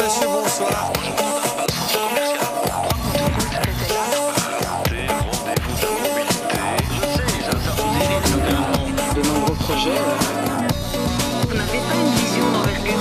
monsieur, bonsoir. De nombreux projets. Vous n'avez pas une vision d'envergure.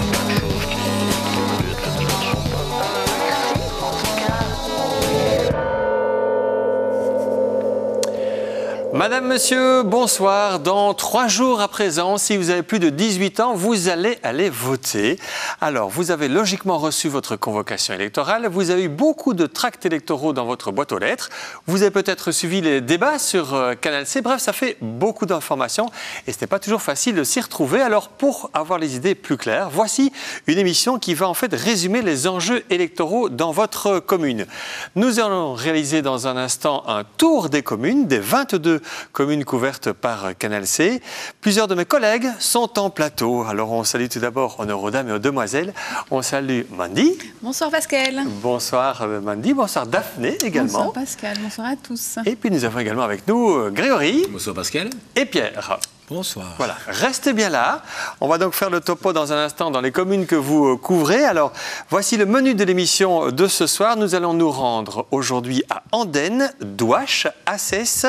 Madame, monsieur, bonsoir. Dans 3 jours à présent, si vous avez plus de 18 ans, vous allez aller voter. Alors, vous avez logiquement reçu votre convocation électorale. Vous avez eu beaucoup de tracts électoraux dans votre boîte aux lettres. Vous avez peut-être suivi les débats sur Canal C. Bref, ça fait beaucoup d'informations et ce n'est pas toujours facile de s'y retrouver. Alors, pour avoir les idées plus claires, voici une émission qui va en fait résumer les enjeux électoraux dans votre commune. Nous allons réaliser dans un instant un tour des communes, des 22 communes couvertes par Canal C. Plusieurs de mes collègues sont en plateau. Alors on salue tout d'abord honneur aux dames et aux demoiselles. On salue Mandy. Bonsoir Pascal. Bonsoir Mandy. Bonsoir Daphné également. Bonsoir Pascal. Bonsoir à tous. Et puis nous avons également avec nous Grégory. Bonsoir Pascal. Et Pierre. Bonsoir. Voilà, restez bien là. On va donc faire le topo dans un instant dans les communes que vous couvrez. Alors, voici le menu de l'émission de ce soir. Nous allons nous rendre aujourd'hui à Andenne, Douache, Assès,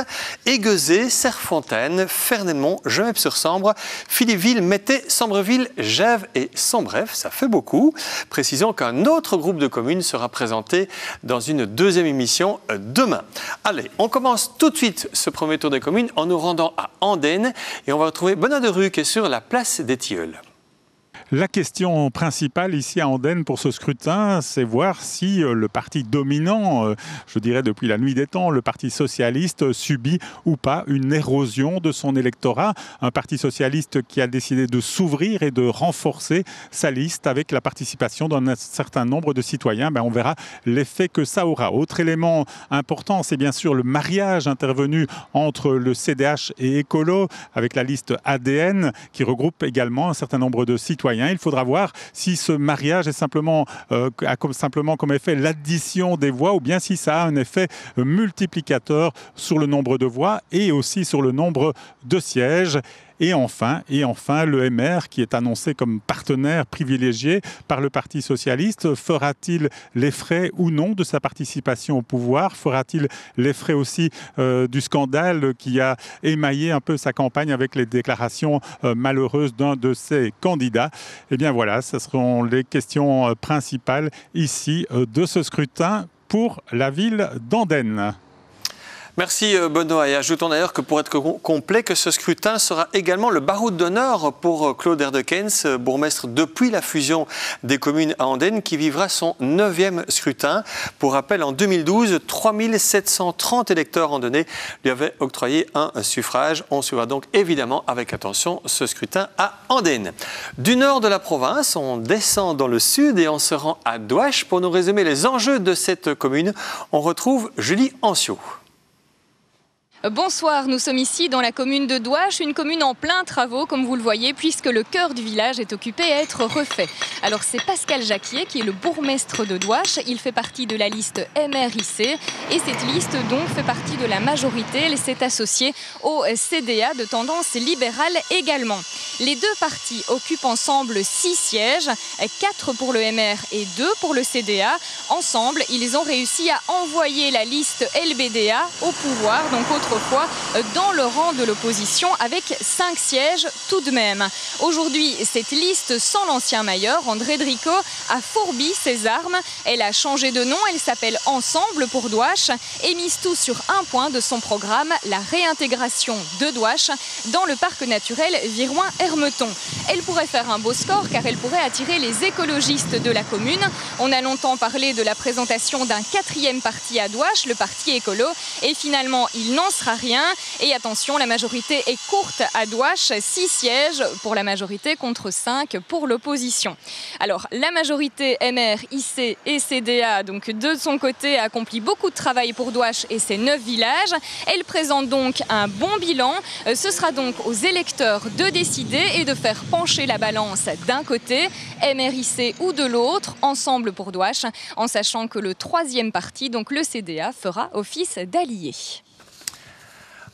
Aiguezé, Serfontaine, Fernelmont, Gemep-sur-Sambre, Philippeville, Mété, Sambreville, Gèves et Sombref. Ça fait beaucoup. Précisons qu'un autre groupe de communes sera présenté dans une deuxième émission demain. Allez, on commence tout de suite ce premier tour des communes en nous rendant à Andenne. Et on va retrouver Benoît Derues qui est sur la place des Tilleuls. La question principale ici à Andenne pour ce scrutin, c'est voir si le parti dominant, je dirais depuis la nuit des temps, le Parti socialiste, subit ou pas une érosion de son électorat. Un Parti socialiste qui a décidé de s'ouvrir et de renforcer sa liste avec la participation d'un certain nombre de citoyens. On verra l'effet que ça aura. Autre élément important, c'est bien sûr le mariage intervenu entre le CDH et Écolo avec la liste ADN qui regroupe également un certain nombre de citoyens. Il faudra voir si ce mariage est simplement, a comme effet l'addition des voix ou bien si ça a un effet multiplicateur sur le nombre de voix et aussi sur le nombre de sièges. Et enfin, le MR qui est annoncé comme partenaire privilégié par le Parti socialiste, fera-t-il les frais ou non de sa participation au pouvoir? Fera-t-il les frais aussi du scandale qui a émaillé un peu sa campagne avec les déclarations malheureuses d'un de ses candidats? Eh bien voilà, ce seront les questions principales ici de ce scrutin pour la ville d'Andenne. Merci Benoît. Et ajoutons d'ailleurs que pour être complet, que ce scrutin sera également le baroud d'honneur pour Claude Erdekens, bourgmestre depuis la fusion des communes à Andenne, qui vivra son 9e scrutin. Pour rappel, en 2012, 3730 électeurs andennais lui avaient octroyé un suffrage. On suivra donc évidemment avec attention ce scrutin à Andenne. Du nord de la province, on descend dans le sud et on se rend à Douache. Pour nous résumer les enjeux de cette commune, on retrouve Julie Ancio. Bonsoir, nous sommes ici dans la commune de Douache, une commune en plein travaux comme vous le voyez puisque le cœur du village est occupé à être refait. Alors c'est Pascal Jacquier qui est le bourgmestre de Douache, il fait partie de la liste MRIC et cette liste donc fait partie de la majorité, elle s'est associée au CDA de tendance libérale également. Les deux partis occupent ensemble 6 sièges, 4 pour le MR et 2 pour le CDA. Ensemble, ils ont réussi à envoyer la liste LBDA au pouvoir, donc autrefois dans le rang de l'opposition avec 5 sièges tout de même. Aujourd'hui, cette liste sans l'ancien maillot, André Dricot, a fourbi ses armes. Elle a changé de nom, elle s'appelle Ensemble pour Douache et mise tout sur un point de son programme, la réintégration de Douache dans le parc naturel Viroin-Hermeton. Elle pourrait faire un beau score car elle pourrait attirer les écologistes de la commune. On a longtemps parlé de la présentation d'un 4e parti à Douache, le parti écolo, et finalement il n'en sera rien. Et attention, la majorité est courte à Douache, 6 sièges pour la majorité contre 5 pour l'opposition. Alors la majorité MR, IC et CDA, donc de son côté, a accompli beaucoup de travail pour Douache et ses 9 villages. Elle présente donc un bon bilan. Ce sera donc aux électeurs de décider et de faire pencher la balance d'un côté, MRIC ou de l'autre, Ensemble pour Douache, en sachant que le 3e parti, donc le CDA, fera office d'allié.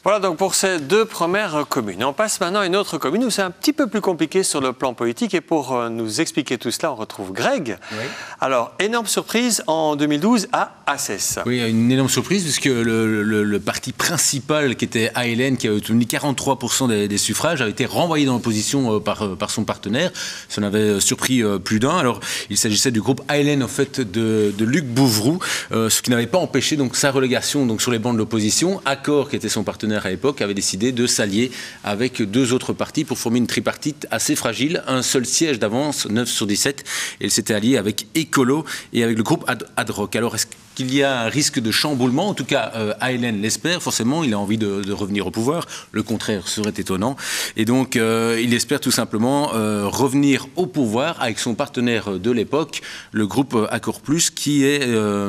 Voilà donc pour ces deux premières communes. On passe maintenant à une autre commune où c'est un petit peu plus compliqué sur le plan politique. Et pour nous expliquer tout cela, on retrouve Greg. Oui. Alors, énorme surprise en 2012 à Assès. Oui, une énorme surprise puisque le parti principal qui était ALN, qui avait obtenu 43% des suffrages, a été renvoyé dans l'opposition par son partenaire. Ça en avait surpris plus d'un. Alors, il s'agissait du groupe ALN en fait de Luc Bouvroux, ce qui n'avait pas empêché donc sa relégation donc sur les bancs de l'opposition. Accor, qui était son partenaire à l'époque, avait décidé de s'allier avec deux autres partis pour former une tripartite assez fragile, un seul siège d'avance, 9 sur 17, et il s'était allié avec Écolo et avec le groupe Ad-Roc. Alors est-ce qu'il y a un risque de chamboulement? En tout cas, ALN l'espère, forcément, il a envie de revenir au pouvoir, le contraire serait étonnant, et donc il espère tout simplement revenir au pouvoir avec son partenaire de l'époque, le groupe Accor Plus, qui est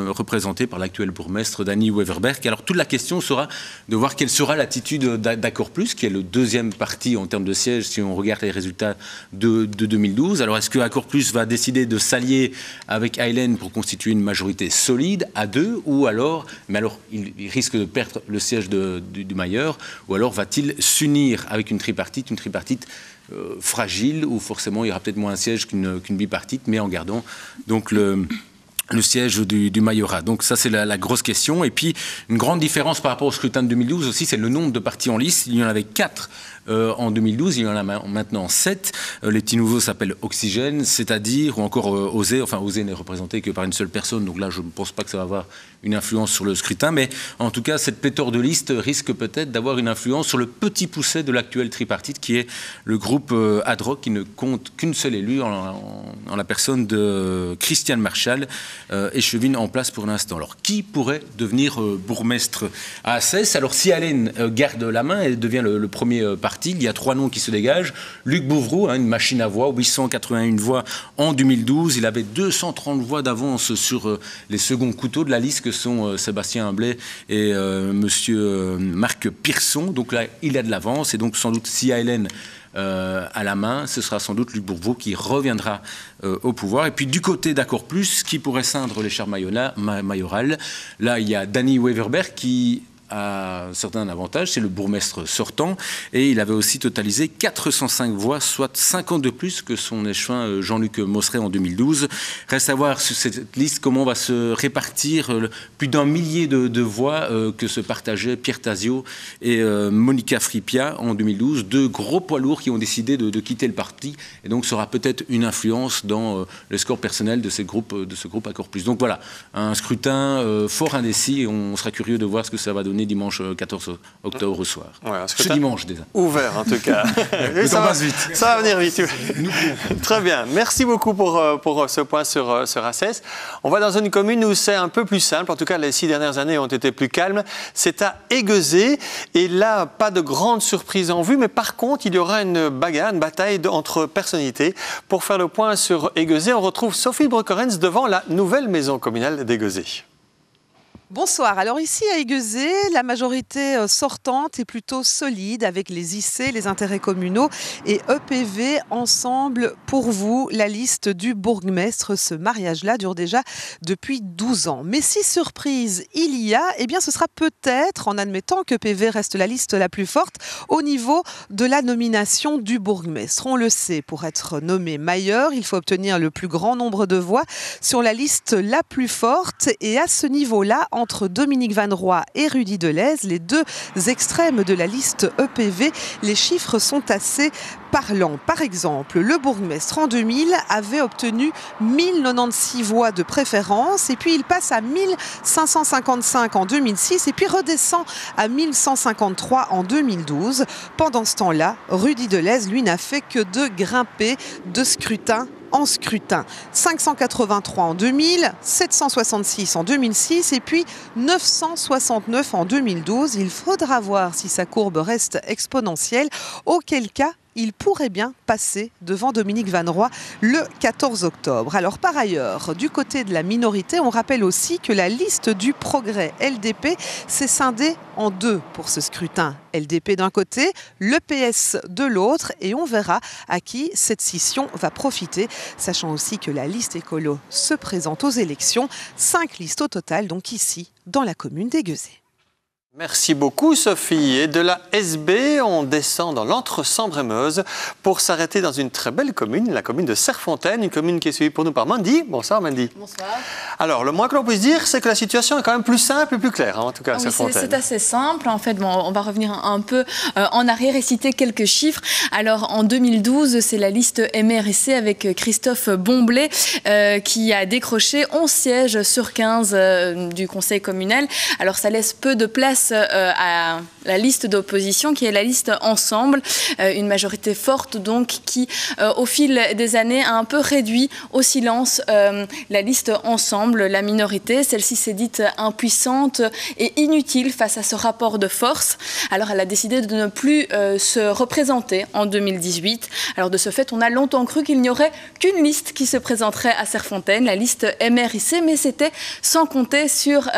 représenté par l'actuel bourgmestre Danny Weverberg. Alors toute la question sera de voir quelle sera l'attitude d'Accor Plus, qui est le deuxième parti en termes de sièges si on regarde les résultats de 2012. Alors est-ce que Accor Plus va décider de s'allier avec ALN pour constituer une majorité solide à deux, ou alors, il risque de perdre le siège du Mailleur, ou alors va-t-il s'unir avec une tripartite fragile, où forcément il y aura peut-être moins un siège qu'une bipartite, mais en gardant donc le siège du majorat. Donc ça, c'est la grosse question. Et puis, une grande différence par rapport au scrutin de 2012 aussi, c'est le nombre de partis en lice. Il y en avait 4 en 2012, il y en a maintenant 7. Les petits nouveaux s'appellent Oxygène, c'est-à-dire, ou encore Osez. Enfin, Osez n'est représenté que par une seule personne, donc là, je ne pense pas que ça va avoir une influence sur le scrutin. Mais en tout cas, cette pléthore de listes risque peut-être d'avoir une influence sur le petit pousset de l'actuel tripartite, qui est le groupe Ad-Roc, qui ne compte qu'une seule élue en la personne de Christiane Marchal, échevine en place pour l'instant. Alors, qui pourrait devenir bourgmestre à Assès? Alors, si ALN garde la main, elle devient le premier parti. Il y a 3 noms qui se dégagent. Luc Bouvroux, une machine à voix, 881 voix en 2012. Il avait 230 voix d'avance sur les seconds couteaux de la liste que sont Sébastien Humblay et monsieur Marc Pierson. Donc là, il a de l'avance. Et donc, sans doute, si ALN à la main, ce sera sans doute Luc Bouvroux qui reviendra au pouvoir. Et puis du côté d'Accor Plus, qui pourrait ceindre l'écharpe mayorale, là il y a Danny Weverberg qui a un certain avantage, c'est le bourgmestre sortant, et il avait aussi totalisé 405 voix, soit 50 de plus que son échevin Jean-Luc Mosseret en 2012. Reste à voir sur cette liste comment va se répartir plus d'1 millier de voix que se partageaient Pierre Tasio et Monica Fripia en 2012, 2 gros poids lourds qui ont décidé de quitter le parti, et donc ça aura peut-être une influence dans le score personnel de ce groupe Accor Plus. Donc voilà, un scrutin fort indécis, et on sera curieux de voir ce que ça va donner dimanche 14 octobre au soir. Ouais, ce dimanche déjà. Ouvert en tout cas. Ça passe vite. Ça va venir vite. Très bien. Merci beaucoup pour ce point sur Assès. On va dans une commune où c'est un peu plus simple. En tout cas, les 6 dernières années ont été plus calmes. C'est à Aiguezé. Et là, pas de grande surprise en vue. Mais par contre, il y aura une bagarre, une bataille entre personnalités. Pour faire le point sur Aiguezé, on retrouve Sophie Brecorens devant la nouvelle maison communale d'Aiguezé. Bonsoir. Alors ici à Aiguezé, la majorité sortante est plutôt solide avec les IC, les intérêts communaux et EPV ensemble pour vous, la liste du bourgmestre. Ce mariage-là dure déjà depuis 12 ans. Mais si surprise il y a, eh bien ce sera peut-être en admettant que EPV reste la liste la plus forte au niveau de la nomination du bourgmestre. On le sait, pour être nommé mailleur, il faut obtenir le plus grand nombre de voix sur la liste la plus forte, et à ce niveau-là, entre Dominique Van Roy et Rudy Delez, les deux extrêmes de la liste EPV, les chiffres sont assez parlants. Par exemple, le bourgmestre en 2000 avait obtenu 1096 voix de préférence, et puis il passe à 1555 en 2006 et puis redescend à 1153 en 2012. Pendant ce temps-là, Rudy Delez, lui, n'a fait que de grimper de scrutin en scrutin. 583 en 2000, 766 en 2006 et puis 969 en 2012. Il faudra voir si sa courbe reste exponentielle, auquel cas il pourrait bien passer devant Dominique Van Roy le 14 octobre. Alors par ailleurs, du côté de la minorité, on rappelle aussi que la liste du Progrès LDP s'est scindée en 2 pour ce scrutin. LDP d'un côté, le PS de l'autre, et on verra à qui cette scission va profiter, sachant aussi que la liste écolo se présente aux élections. 5 listes au total, donc ici, dans la commune d'Aiguezé. Merci beaucoup Sophie. Et de la SB, on descend dans l'Entre-Sambre-et-Meuse pour s'arrêter dans une très belle commune, la commune de Serfontaine, une commune qui est suivie pour nous par Mandy. Bonsoir Mandy. Bonsoir. Alors, le moins que l'on puisse dire, c'est que la situation est quand même plus simple et plus claire, hein, en tout cas à Serfontaine. C'est assez simple. En fait, on va revenir un peu en arrière et citer quelques chiffres. Alors, en 2012, c'est la liste MRC avec Christophe Bomblé qui a décroché 11 sièges sur 15 du conseil communal. Alors, ça laisse peu de place à la liste d'opposition qui est la liste Ensemble, une majorité forte donc qui au fil des années a un peu réduit au silence la liste Ensemble, la minorité. Celle-ci s'est dite impuissante et inutile face à ce rapport de force. Alors elle a décidé de ne plus se représenter en 2018. Alors de ce fait, on a longtemps cru qu'il n'y aurait qu'une liste qui se présenterait à Serfontaine, la liste MRIC, mais c'était sans compter sur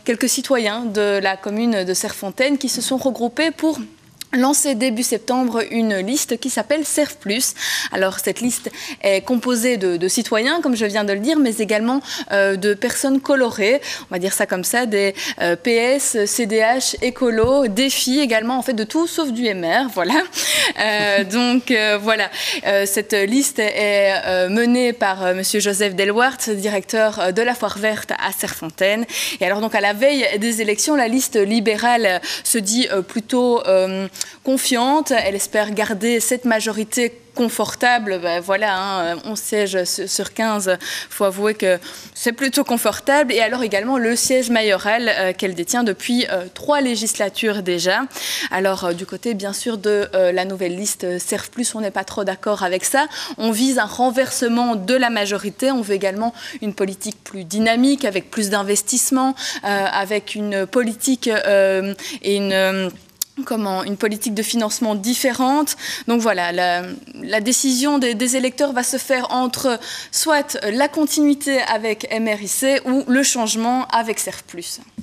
quelques citoyens de la commune de Serfontaine qui se sont regroupés pour lancé début septembre une liste qui s'appelle Serf+. Alors cette liste est composée de citoyens, comme je viens de le dire, mais également de personnes colorées, on va dire ça comme ça, des PS, CDH, écolo, défi également, en fait de tout sauf du MR, voilà. Voilà, cette liste est menée par monsieur Joseph Delwart, directeur de la Foire Verte à Serfontaine. Et alors donc à la veille des élections, la liste libérale se dit plutôt confiante, elle espère garder cette majorité confortable, 11 sièges sur 15, il faut avouer que c'est plutôt confortable. Et alors également le siège mayoral qu'elle détient depuis 3 législatures déjà. Alors du côté bien sûr de la nouvelle liste Serf+, on n'est pas trop d'accord avec ça. On vise un renversement de la majorité, on veut également une politique plus dynamique, avec plus d'investissements, avec une politique et une politique de financement différente. Donc voilà, la décision des électeurs va se faire entre soit la continuité avec MRIC ou le changement avec Serf+.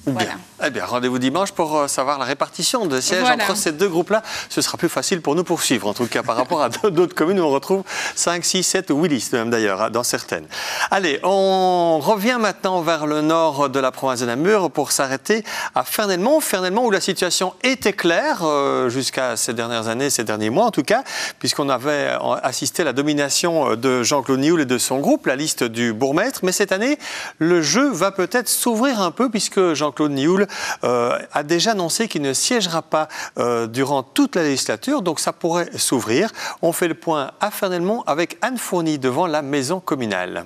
Voilà. Eh bien, rendez-vous dimanche pour savoir la répartition de sièges entre ces deux groupes-là. Ce sera plus facile pour nous poursuivre, en tout cas par rapport à d'autres communes où on retrouve 5, 6, 7 ou 8 listes même d'ailleurs, dans certaines. Allez, on revient maintenant vers le nord de la province de Namur pour s'arrêter à Fernelmont. Fernelmont où la situation était claire jusqu'à ces dernières années, ces derniers mois en tout cas, puisqu'on avait assisté à la domination de Jean-Claude Nioul et de son groupe, la liste du bourgmestre. Mais cette année, le jeu va peut-être s'ouvrir un peu puisque Jean-Claude Nioul a déjà annoncé qu'il ne siégera pas durant toute la législature, donc ça pourrait s'ouvrir. On fait le point à Fernelmont avec Anne Fourny devant la maison communale.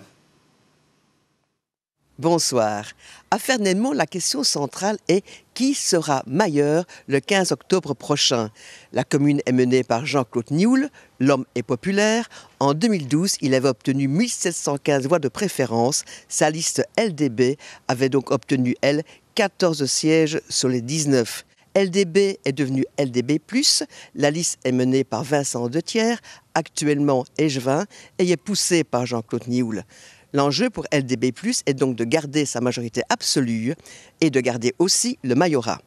Bonsoir. À Fernelmont, la question centrale est qui sera maire le 15 octobre prochain. La commune est menée par Jean-Claude Nioul, l'homme est populaire. En 2012, il avait obtenu 1715 voix de préférence. Sa liste LDB avait donc obtenu, elle, 14 sièges sur les 19. LDB est devenu LDB+, la liste est menée par Vincent Dethiers, actuellement échevin, et est poussée par Jean-Claude Nioul. L'enjeu pour LDB+, est donc de garder sa majorité absolue et de garder aussi le majorat.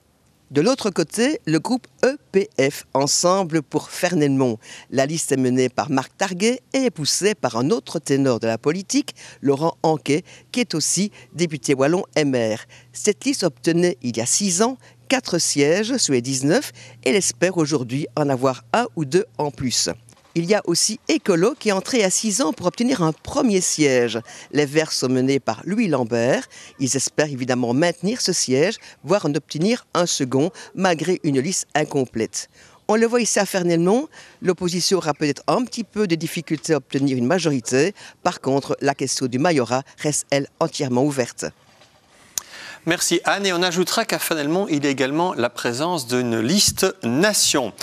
De l'autre côté, le groupe EPF, Ensemble pour Fernelmont. La liste est menée par Marc Targuet et est poussée par un autre ténor de la politique, Laurent Anquet, qui est aussi député wallon MR. Cette liste obtenait, il y a 6 ans, 4 sièges sur les 19 et elle espère aujourd'hui en avoir 1 ou 2 en plus. Il y a aussi Écolo qui est entré à 6 ans pour obtenir un premier siège. Les Verts sont menés par Louis Lambert. Ils espèrent évidemment maintenir ce siège, voire en obtenir un second, malgré une liste incomplète. On le voit ici à Fernelmont, l'opposition aura peut-être un petit peu de difficulté à obtenir une majorité. Par contre, la question du majorat reste, elle, entièrement ouverte. Merci Anne, et on ajoutera qu'à Fernelmont, il y a également la présence d'une liste nation.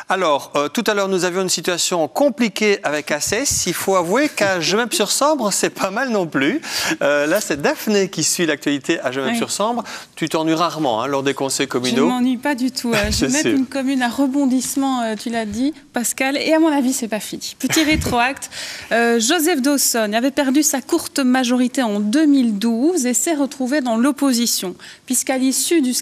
Alors, tout à l'heure, nous avions une situation compliquée avec Assès. Il faut avouer qu'à Gemep-sur-Sambre, c'est pas mal non plus. Là, c'est Daphné qui suit l'actualité à Gemep-sur-Sambre. Oui. Tu t'ennuies rarement lors des conseils communaux. Je ne m'ennuie pas du tout. Gemep, une commune à rebondissement, tu l'as dit, Pascal, et à mon avis, c'est pas fini. Petit rétroacte, Joseph Dawson avait perdu sa courte majorité en 2012 et s'est retrouvé dans l'opposition. Puisqu'à l'issue du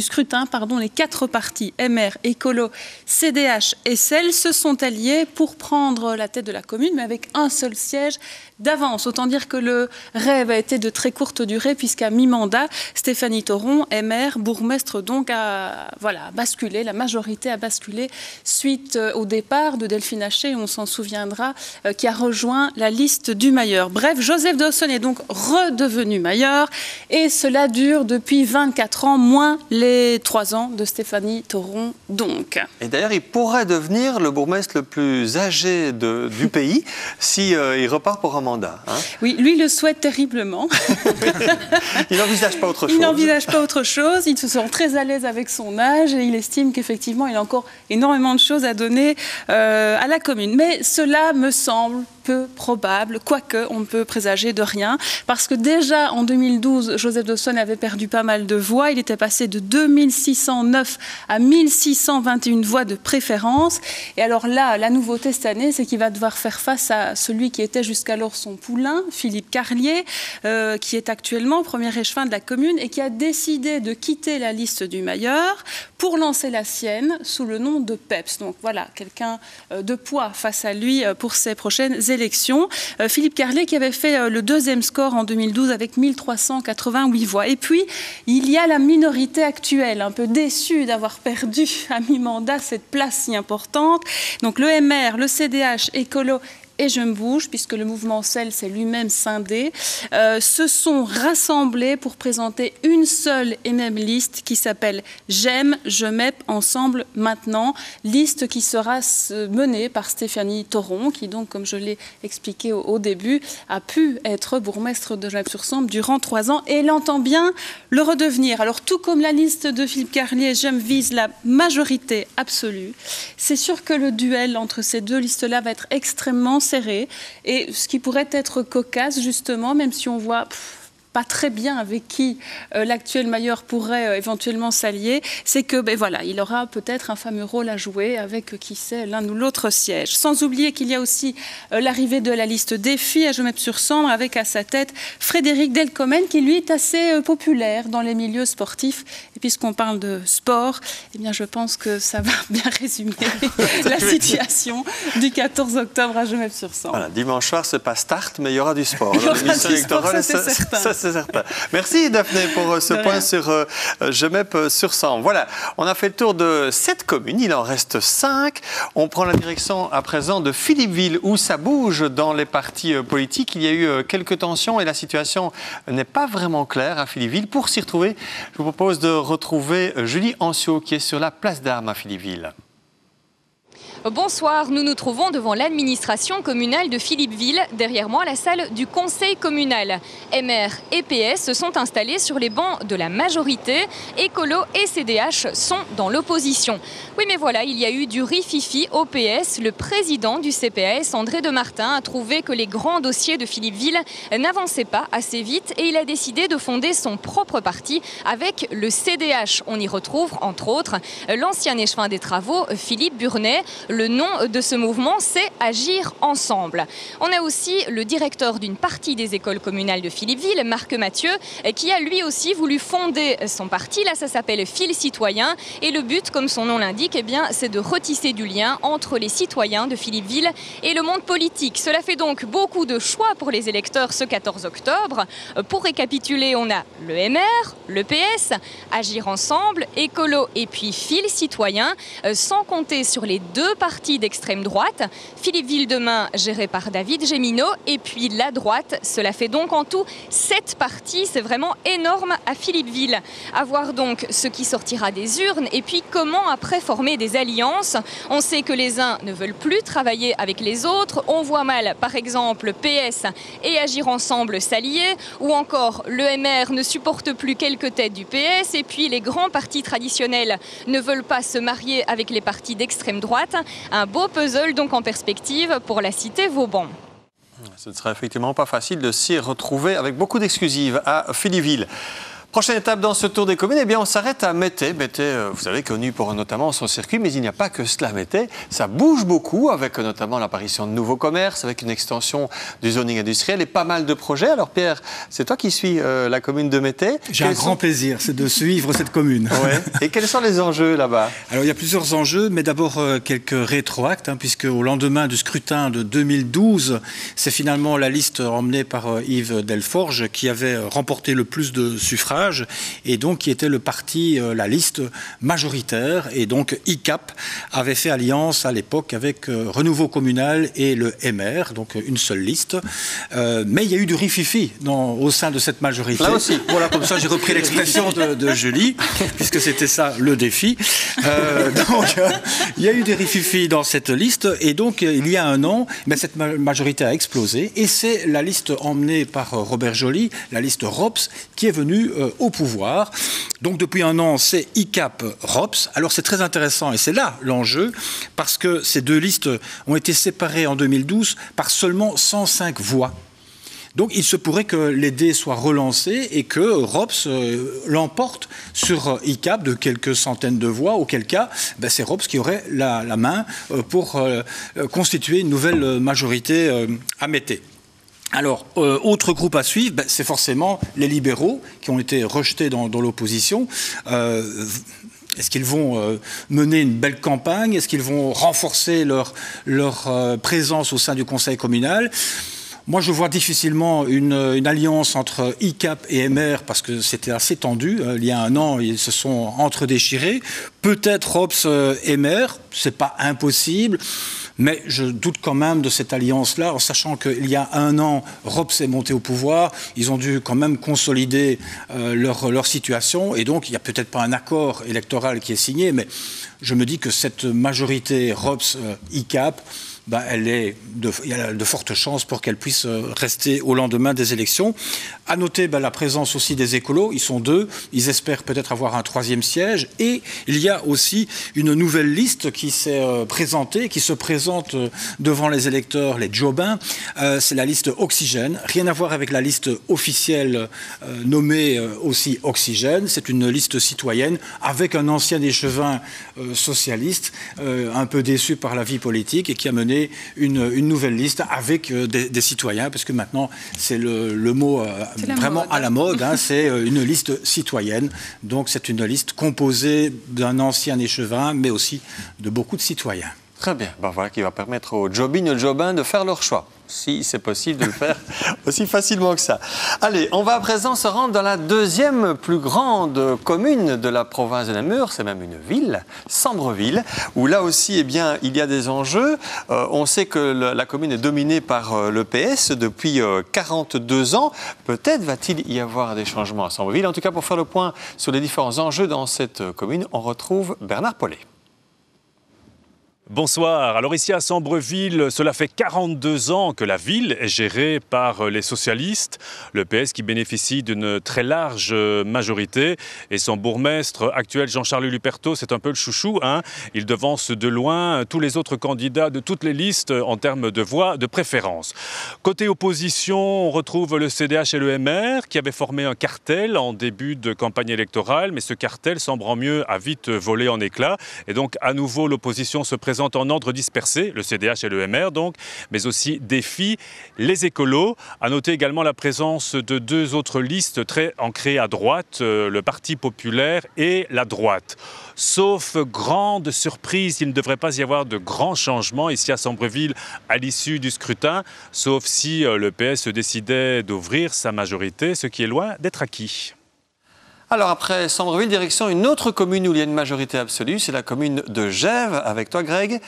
scrutin, les 4 partis, MR, Écolo, CDH et SEL, se sont alliés pour prendre la tête de la commune, mais avec un seul siège d'avance. Autant dire que le rêve a été de très courte durée, puisqu'à mi-mandat, Stéphanie Thoron, maire, bourgmestre, donc a basculé, la majorité a basculé suite au départ de Delphine Haché, on s'en souviendra, qui a rejoint la liste du Mailleur. Bref, Joseph Dawson est donc redevenu Mailleur et cela dure depuis 24 ans, moins les 3 ans de Stéphanie Thoron donc. Et d'ailleurs, il pourrait devenir le bourgmestre le plus âgé du pays si il repart pour un mandat. Hein. Oui, lui le souhaite terriblement. Il n'envisage pas autre chose. Il n'envisage pas autre chose. Il se sent très à l'aise avec son âge et il estime qu'effectivement, il a encore énormément de choses à donner à la commune. Mais cela me semble peu probable, quoique on ne peut présager de rien, parce que déjà en 2012, Joseph Dawson avait perdu pas mal de voix. Il était passé de 2609 à 1621 voix de préférence. Et alors là, la nouveauté cette année, c'est qu'il va devoir faire face à celui qui était jusqu'alors son poulain, Philippe Carlier, qui est actuellement premier échevin de la commune et qui a décidé de quitter la liste du Mailleur pour lancer la sienne sous le nom de Peps. Donc voilà, quelqu'un de poids face à lui pour ses prochaines élections. Philippe Carlier qui avait fait le 2e score en 2012 avec 1388 voix. Et puis, il y a la minorité actuelle, un peu déçue d'avoir perdu à mi-mandat cette place si importante. Donc le MR, le CDH, Écolo et Je me bouge, puisque le mouvement SEL s'est lui-même scindé, se sont rassemblés pour présenter une seule et même liste qui s'appelle J'aime, je MEP ensemble maintenant, liste qui sera menée par Stéphanie Thoron, qui donc, comme je l'ai expliqué au début, a pu être bourgmestre de Geneppe-sur-Sambre durant 3 ans et elle entend bien le redevenir. Alors tout comme la liste de Philippe Carlier, J'aime vise la majorité absolue, c'est sûr que le duel entre ces deux listes-là va être extrêmement serré et ce qui pourrait être cocasse justement, même si on voit pas très bien avec qui l'actuel Mailleur pourrait éventuellement s'allier, c'est que voilà, il aura peut-être un fameux rôle à jouer avec, qui sait, l'un ou l'autre siège. Sans oublier qu'il y a aussi l'arrivée de la liste Défi à Geneppe-sur-Sambre avec à sa tête Frédéric Delcomen qui lui est assez populaire dans les milieux sportifs. Et puisqu'on parle de sport, eh bien je pense que ça va bien résumer la situation du 14 octobre à Geneppe-sur-Sambre. Voilà, dimanche soir, c'est pas start, mais il y aura du sport. Il y aura du sport, ça c'est certain. C'est certain. Merci Daphné pour ce point sur Geneppe-sur-Sambre. Voilà, on a fait le tour de 7 communes, il en reste 5. On prend la direction à présent de Philippeville où ça bouge dans les partis politiques. Il y a eu quelques tensions et la situation n'est pas vraiment claire à Philippeville. Pour s'y retrouver, je vous propose de retrouver Julie Ancio qui est sur la place d'Armes à Philippeville. Bonsoir, nous nous trouvons devant l'administration communale de Philippeville. Derrière moi, la salle du conseil communal. MR et PS se sont installés sur les bancs de la majorité. Écolo et CDH sont dans l'opposition. Oui, mais voilà, il y a eu du rififi au PS. Le président du CPAS, André Demartin, a trouvé que les grands dossiers de Philippeville n'avançaient pas assez vite et il a décidé de fonder son propre parti avec le CDH. On y retrouve, entre autres, l'ancien échevin des travaux, Philippe Burnet. Le nom de ce mouvement, c'est Agir ensemble. On a aussi le directeur d'une partie des écoles communales de Philippeville, Marc Mathieu, qui a lui aussi voulu fonder son parti. Là, ça s'appelle Fil Citoyen. Et le but, comme son nom l'indique, eh bien, c'est de retisser du lien entre les citoyens de Philippeville et le monde politique. Cela fait donc beaucoup de choix pour les électeurs ce 14 octobre. Pour récapituler, on a le MR, le PS, Agir ensemble, Écolo et puis Fil Citoyen, sans compter sur les 2 partis d'extrême droite, Philippeville demain géré par David Géminaud et puis la droite. Cela fait donc en tout 7 partis, c'est vraiment énorme à Philippeville. À voir donc ce qui sortira des urnes et puis comment après former des alliances. On sait que les uns ne veulent plus travailler avec les autres, on voit mal par exemple PS et Agir ensemble s'allier ou encore le MR ne supporte plus quelques têtes du PS et puis les grands partis traditionnels ne veulent pas se marier avec les partis d'extrême droite. Un beau puzzle donc en perspective pour la cité Vauban. Ce ne serait effectivement pas facile de s'y retrouver avec beaucoup d'exclusives à Philippeville. Prochaine étape dans ce tour des communes, eh bien on s'arrête à Mettez. Mettez, vous savez, connu pour notamment son circuit, mais il n'y a pas que cela. Mettez, ça bouge beaucoup avec notamment l'apparition de nouveaux commerces, avec une extension du zoning industriel et pas mal de projets. Alors Pierre, c'est toi qui suis la commune de Mettez. J'ai un grand plaisir, c'est de suivre cette commune. Ouais. Et quels sont les enjeux là-bas? Alors il y a plusieurs enjeux, mais d'abord quelques rétroactes, puisque au lendemain du scrutin de 2012, c'est finalement la liste emmenée par Yves Delforge qui avait remporté le plus de suffrages. Et donc qui était le parti, la liste majoritaire. Et donc ICAP avait fait alliance à l'époque avec Renouveau Communal et le MR, donc une seule liste. Mais il y a eu du rififi au sein de cette majorité. Là aussi. Voilà, comme ça j'ai repris l'expression de Julie, puisque c'était ça le défi. Donc il y a eu des rififi dans cette liste. Et donc il y a un an, cette majorité a explosé. Et c'est la liste emmenée par Robert Joly, la liste ROPS, qui est venue au pouvoir. Donc depuis un an, c'est ICAP ROPS. Alors c'est très intéressant et c'est là l'enjeu parce que ces deux listes ont été séparées en 2012 par seulement 105 voix. Donc il se pourrait que les dés soient relancés et que ROPS l'emporte sur ICAP de quelques centaines de voix, auquel cas c'est ROPS qui aurait la main pour constituer une nouvelle majorité à Mettez. Alors, autre groupe à suivre, c'est forcément les libéraux qui ont été rejetés dans l'opposition. Est-ce qu'ils vont mener une belle campagne? Est-ce qu'ils vont renforcer leur présence au sein du conseil communal? Moi, je vois difficilement une alliance entre ICAP et MR parce que c'était assez tendu. Il y a un an, ils se sont entre-déchirés. Peut-être ROPS MR, c'est pas impossible. Mais je doute quand même de cette alliance-là, en sachant qu'il y a un an, ROPS est monté au pouvoir, ils ont dû quand même consolider leur situation, et donc il n'y a peut-être pas un accord électoral qui est signé, mais je me dis que cette majorité ROPS-ICAP, il y a de fortes chances pour qu'elle puisse rester au lendemain des élections. À noter la présence aussi des écolos, ils sont deux, ils espèrent peut-être avoir un troisième siège. Et il y a aussi une nouvelle liste qui s'est présentée, qui se présente devant les électeurs, les Jobins. C'est la liste Oxygène, rien à voir avec la liste officielle nommée aussi Oxygène. C'est une liste citoyenne avec un ancien échevin socialiste, un peu déçu par la vie politique et qui a mené une nouvelle liste avec des citoyens, parce que maintenant c'est le mot vraiment à la mode, c'est une liste citoyenne. Donc c'est une liste composée d'un ancien échevin, mais aussi de beaucoup de citoyens. Très bien, voilà qui va permettre aux jobines et aux jobins de faire leur choix, si c'est possible de le faire aussi facilement que ça. Allez, on va à présent se rendre dans la deuxième plus grande commune de la province de Namur, c'est même une ville, Sambreville, où là aussi il y a des enjeux. On sait que la commune est dominée par le PS depuis 42 ans. Peut-être va-t-il y avoir des changements à Sambreville. En tout cas, pour faire le point sur les différents enjeux dans cette commune, on retrouve Bernard Paulet. Bonsoir. Alors ici à Sambreville, cela fait 42 ans que la ville est gérée par les socialistes, le PS qui bénéficie d'une très large majorité et son bourgmestre actuel Jean-Charles Luperto, c'est un peu le chouchou. Il devance de loin tous les autres candidats de toutes les listes en termes de voix de préférence. Côté opposition, on retrouve le CDH et le MR qui avaient formé un cartel en début de campagne électorale, mais ce cartel, sembrant mieux, a vite volé en éclats et donc à nouveau l'opposition se présente en ordre dispersé, le CDH et le MR donc, mais aussi défie les écolos. À noter également la présence de deux autres listes très ancrées à droite, le Parti populaire et la droite. Sauf grande surprise, il ne devrait pas y avoir de grands changements ici à Sambreville à l'issue du scrutin, sauf si le PS décidait d'ouvrir sa majorité, ce qui est loin d'être acquis. Alors après Sambreville, direction une autre commune où il y a une majorité absolue, c'est la commune de Gèves, avec toi Greg. Ouais.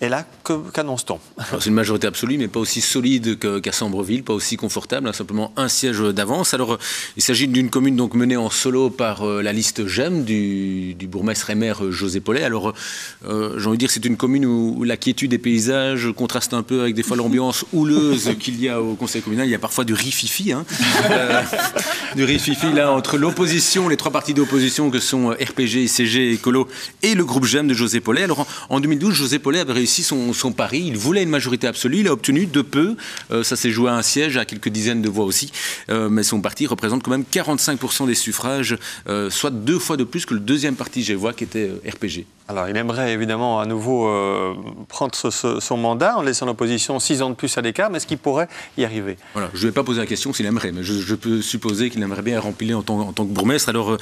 Et là, qu'annonce-t-on? C'est une majorité absolue, mais pas aussi solide qu'à Sambreville, pas aussi confortable, simplement un siège d'avance. Alors, il s'agit d'une commune donc menée en solo par la liste GEM du bourgmestre et maire José Paulet. Alors, j'ai envie de dire que c'est une commune où la quiétude des paysages contraste un peu avec des fois l'ambiance houleuse qu'il y a au conseil communal. Il y a parfois du rififi, du rififi là entre l'opposition, les trois partis d'opposition que sont RPG, ICG, Écolo et le groupe GEM de José Paulet. Alors, en 2012, José Paulet avait réussi réussi son pari. Il voulait une majorité absolue, il a obtenu de peu. Ça s'est joué à un siège, à quelques dizaines de voix aussi. Mais son parti représente quand même 45% des suffrages, soit 2 fois de plus que le deuxième parti genevois qui était RPG. Alors, il aimerait évidemment à nouveau prendre son mandat en laissant l'opposition 6 ans de plus à l'écart, mais est-ce qu'il pourrait y arriver? Voilà, je ne vais pas poser la question s'il aimerait, mais je peux supposer qu'il aimerait bien remplir en tant que bourgmestre. Alors,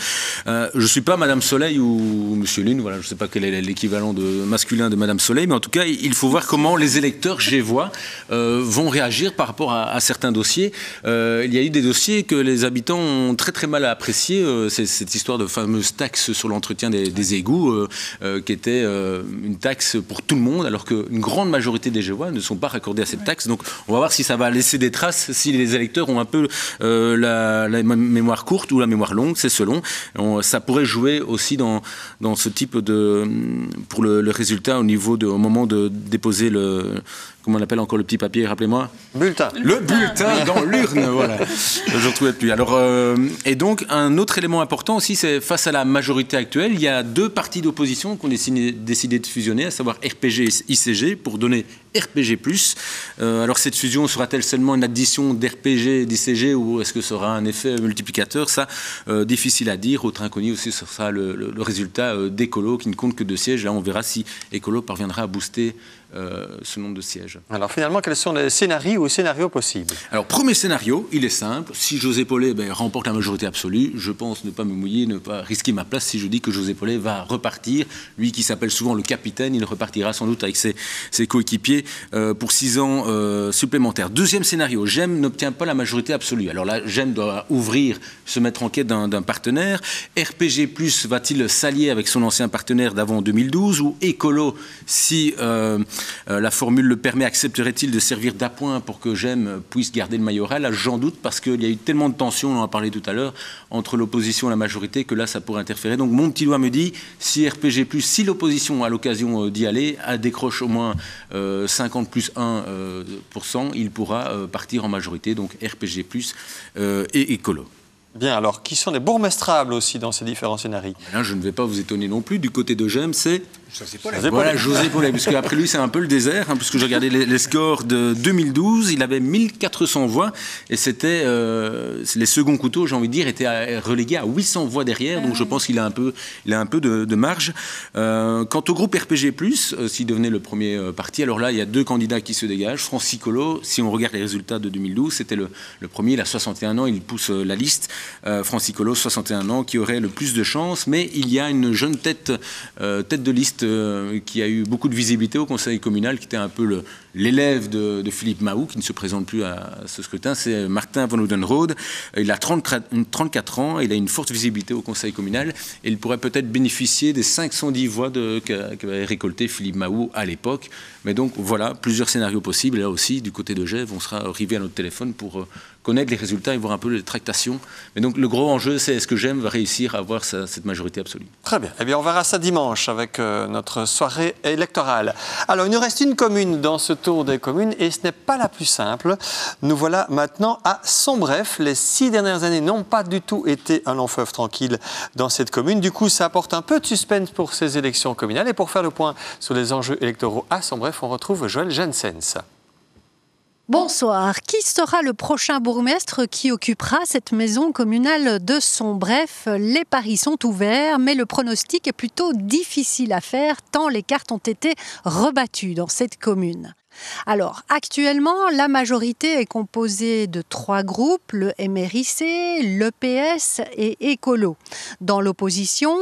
je ne suis pas Madame Soleil ou Monsieur Lune, voilà, je ne sais pas quel est l'équivalent masculin de Madame Soleil, mais en tout cas, il faut voir comment les électeurs genevois vont réagir par rapport à certains dossiers. Il y a eu des dossiers que les habitants ont très très mal appréciés. C'est cette histoire de fameuse taxe sur l'entretien des égouts, qui était une taxe pour tout le monde, alors qu'une grande majorité des Genevois ne sont pas raccordés à cette taxe. Donc on va voir si ça va laisser des traces, si les électeurs ont un peu la mémoire courte ou la mémoire longue, c'est selon. Ça pourrait jouer aussi dans ce type pour le résultat au moment de déposer comment on appelle encore le petit papier, rappelez-moi? Bulletin. Le bulletin dans l'urne, voilà. Je ne retrouvais plus. Alors, et donc, un autre élément important aussi, c'est face à la majorité actuelle, il y a 2 partis d'opposition qui ont décidé de fusionner, à savoir RPG et ICG, pour donner RPG+. Alors, cette fusion sera-t-elle seulement une addition d'RPG et d'ICG, ou est-ce que ça aura un effet multiplicateur? Ça, difficile à dire. Autre inconnu aussi, ce sera le résultat d'Ecolo, qui ne compte que 2 sièges. Là, on verra si Ecolo parviendra à booster ce nombre de sièges. Alors finalement, quels sont les scénarios possibles? Alors, premier scénario, il est simple. Si José Paulet remporte la majorité absolue, je pense ne pas me mouiller, ne pas risquer ma place si je dis que José Paulet va repartir. Lui qui s'appelle souvent le capitaine, il repartira sans doute avec ses coéquipiers pour 6 ans supplémentaires. Deuxième scénario, GEM n'obtient pas la majorité absolue. Alors là, GEM doit se mettre en quête d'un partenaire. RPG+, va-t-il s'allier avec son ancien partenaire d'avant 2012, ou Ecolo, si la formule le permet, accepterait-il de servir d'appoint pour que GEM puisse garder le majorat? Là, j'en doute, parce qu'il y a eu tellement de tensions, on en a parlé tout à l'heure, entre l'opposition et la majorité, que là, ça pourrait interférer. Donc, mon petit doigt me dit, si RPG+, si l'opposition a l'occasion d'y aller, décroche au moins 50 plus 1%, il pourra partir en majorité, donc RPG+, et Ecolo. Bien, alors, qui sont les bourgmestrables aussi dans ces différents scénarios? Là, je ne vais pas vous étonner non plus. Du côté de GEM, c'est José Paulet. Voilà, José Paulet, parce qu'après lui, c'est un peu le désert, puisque j'ai regardé les scores de 2012, il avait 1400 voix, et c'était les seconds couteaux, j'ai envie de dire, étaient relégués à 800 voix derrière, donc je pense qu'il a un peu de marge. Quant au groupe RPG+, s'il devenait le premier parti, alors là, il y a 2 candidats qui se dégagent. Francis Colo, si on regarde les résultats de 2012, c'était le premier, il a 61 ans, il pousse la liste. Francis Colo, 61 ans, qui aurait le plus de chances, mais il y a une jeune tête de liste qui a eu beaucoup de visibilité au conseil communal, qui était un peu l'élève de Philippe Mahou, qui ne se présente plus à ce scrutin, c'est Martin Van Oudenrode. Il a 34 ans, il a une forte visibilité au conseil communal, et il pourrait peut-être bénéficier des 510 voix qu'avait récolté Philippe Mahou à l'époque. Mais donc voilà, plusieurs scénarios possibles. Et là aussi, du côté de Gèvres, on sera arrivé à notre téléphone pour connaître les résultats et voir un peu les tractations. Mais donc le gros enjeu, c'est est-ce que GEM va réussir à avoir cette majorité absolue? Très bien. Eh bien, on verra ça dimanche avec notre soirée électorale. Alors, il nous reste une commune dans ce tour des communes, et ce n'est pas la plus simple. Nous voilà maintenant à Sombref. Les 6 dernières années n'ont pas du tout été un long fleuve tranquille dans cette commune. Du coup, ça apporte un peu de suspense pour ces élections communales. Et pour faire le point sur les enjeux électoraux à Sombref, on retrouve Joël Jensens. Bonsoir. Qui sera le prochain bourgmestre qui occupera cette maison communale de Sombref? Les paris sont ouverts, mais le pronostic est plutôt difficile à faire tant les cartes ont été rebattues dans cette commune. Alors, actuellement, la majorité est composée de 3 groupes, le MRIC, l'EPS et Ecolo. Dans l'opposition,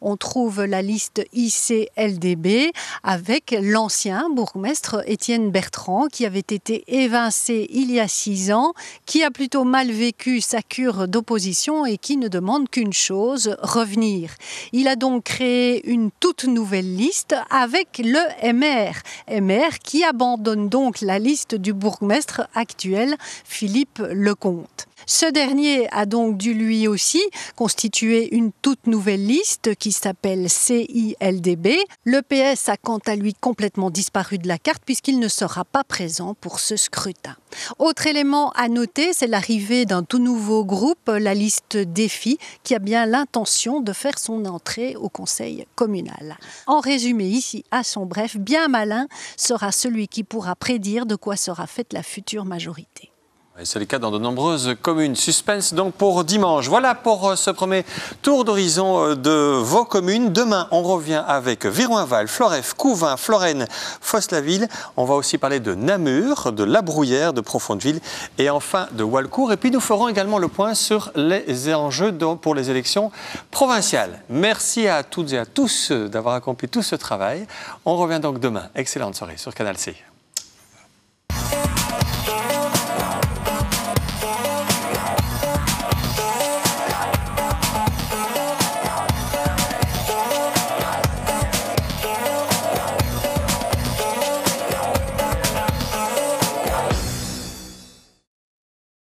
on trouve la liste IC-LDB avec l'ancien bourgmestre Étienne Bertrand, qui avait été évincé il y a 6 ans, qui a plutôt mal vécu sa cure d'opposition et qui ne demande qu'une chose, revenir. Il a donc créé une toute nouvelle liste avec le MR qui abandonne donc la liste du bourgmestre actuel, Philippe Lecomte. Ce dernier a donc dû lui aussi constituer une toute nouvelle liste qui s'appelle CILDB. Le PS a quant à lui complètement disparu de la carte puisqu'il ne sera pas présent pour ce scrutin. Autre élément à noter, c'est l'arrivée d'un tout nouveau groupe, la liste Défi, qui a bien l'intention de faire son entrée au conseil communal. En résumé, ici, à son bref, bien malin sera celui qui pourra prédire de quoi sera faite la future majorité. C'est le cas dans de nombreuses communes. Suspense donc pour dimanche. Voilà pour ce premier tour d'horizon de vos communes. Demain, on revient avec Viroinval, Floreffe, Couvin, Florène, Fosse-la-Ville. On va aussi parler de Namur, de La Brouillère, de Profondeville et enfin de Walcourt. Et puis nous ferons également le point sur les enjeux pour les élections provinciales. Merci à toutes et à tous d'avoir accompli tout ce travail. On revient donc demain. Excellente soirée sur Canal C.